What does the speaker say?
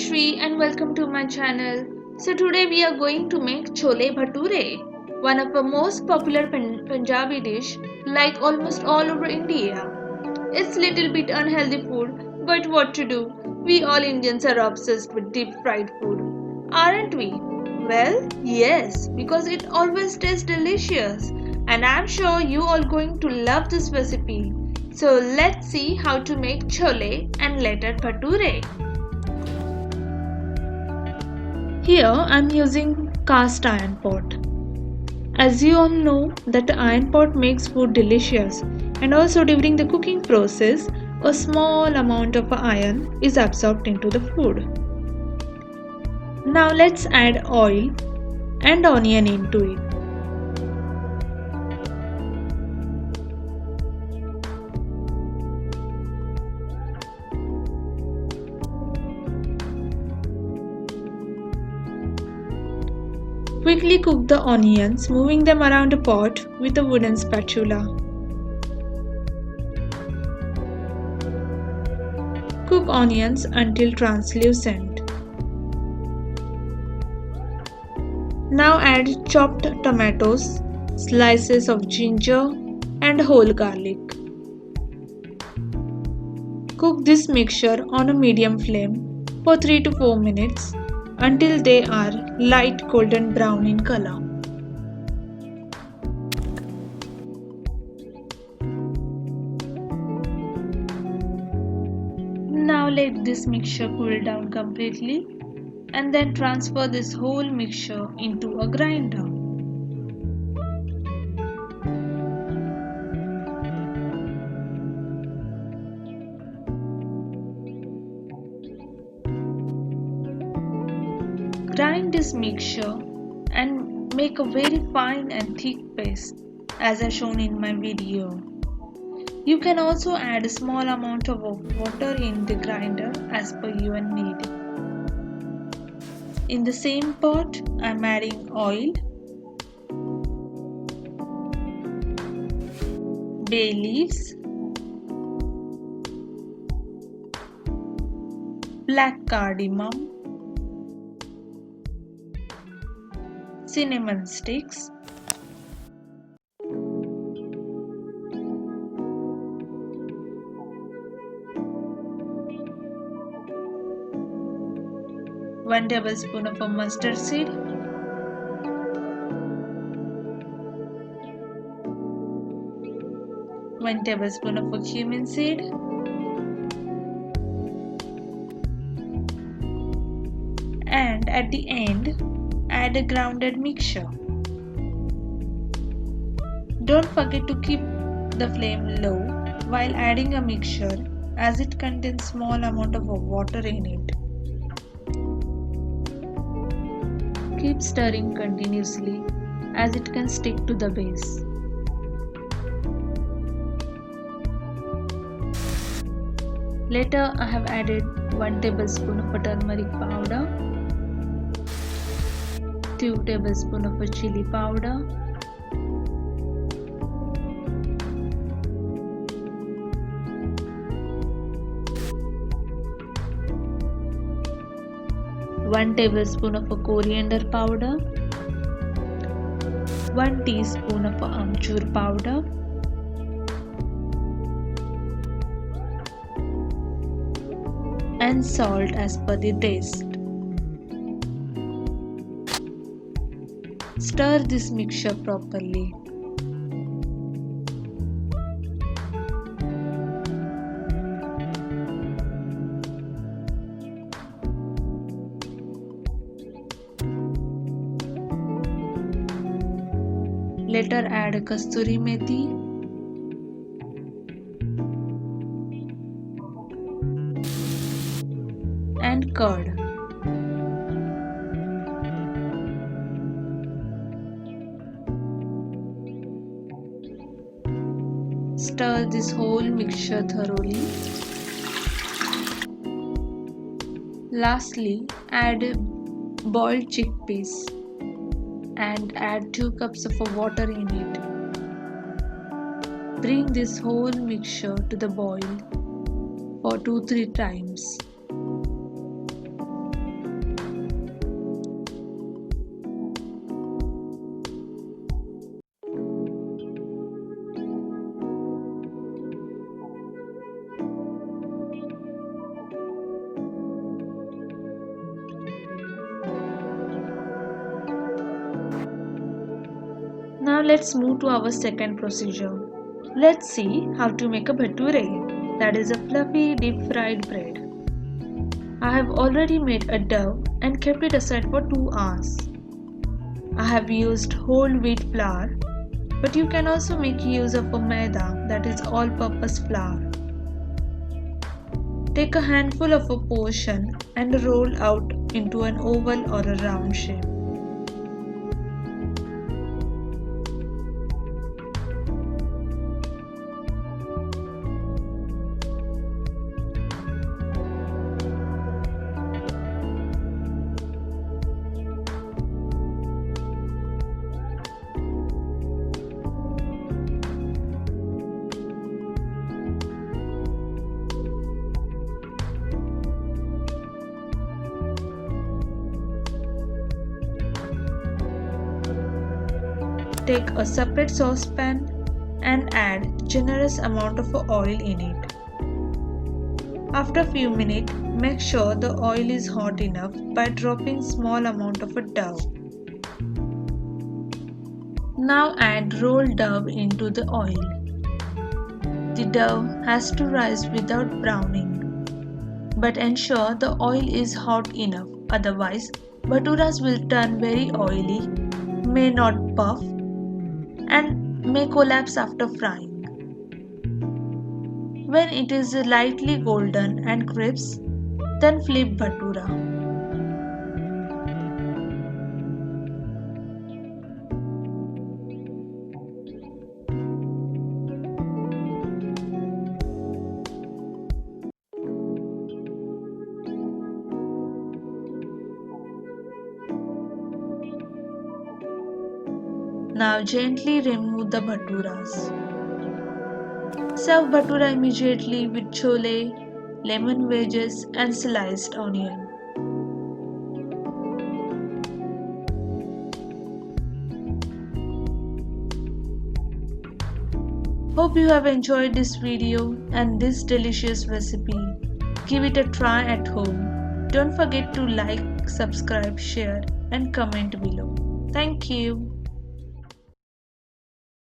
Shri and welcome to my channel. So today we are going to make Chole Bhature, one of the most popular Punjabi dish like almost all over India. It's little bit unhealthy food, but what to do? We all Indians are obsessed with deep fried food, aren't we? Well, yes, because it always tastes delicious and I'm sure you all going to love this recipe. So let's see how to make chole and later bhature. Here I'm using cast iron pot. As you all know that the iron pot makes food delicious and also during the cooking process a small amount of iron is absorbed into the food. Now let's add oil and onion into it. Quickly cook the onions, moving them around the pot with a wooden spatula. Cook onions until translucent. Now add chopped tomatoes, slices of ginger and whole garlic. Cook this mixture on a medium flame for 3 to 4 minutes until they are light golden brown in color. Now let this mixture cool down completely and then transfer this whole mixture into a grinder. Grind this mixture and make a very fine and thick paste as I shown in my video. You can also add a small amount of water in the grinder as per your need. In the same pot, I am adding oil, bay leaves, black cardamom, cinnamon sticks, one tablespoon of a mustard seed, one tablespoon of a cumin seed, and at the end add a grounded mixture. Don't forget to keep the flame low while adding a mixture as it contains small amount of water in it. Keep stirring continuously as it can stick to the base. Later I have added 1 tablespoon of turmeric powder, 2 tablespoons of chili powder, one tablespoon of coriander powder, 1 teaspoon of amchur powder, and salt as per the taste. Stir this mixture properly. Later add kasturi methi, and curd. Stir this whole mixture thoroughly. Lastly, add boiled chickpeas and add 2 cups of water in it. Bring this whole mixture to the boil for 2-3 times. Now let's move to our second procedure. Let's see how to make a bhature, that is a fluffy deep fried bread. I have already made a dough and kept it aside for 2 hours. I have used whole wheat flour, but you can also make use of a maida, that is all-purpose flour. Take a handful of a portion and roll out into an oval or a round shape. Take a separate saucepan and add generous amount of oil in it. After a few minutes, make sure the oil is hot enough by dropping small amount of a dough. Now add rolled dough into the oil. The dough has to rise without browning, but ensure the oil is hot enough, otherwise bhaturas will turn very oily, may not puff, and may collapse after frying. When it is lightly golden and crisp, then flip bhatura. Now gently remove the bhaturas. Serve bhatura immediately with chole, lemon wedges and sliced onion. Hope you have enjoyed this video and this delicious recipe. Give it a try at home. Don't forget to like, subscribe, share and comment below. Thank you.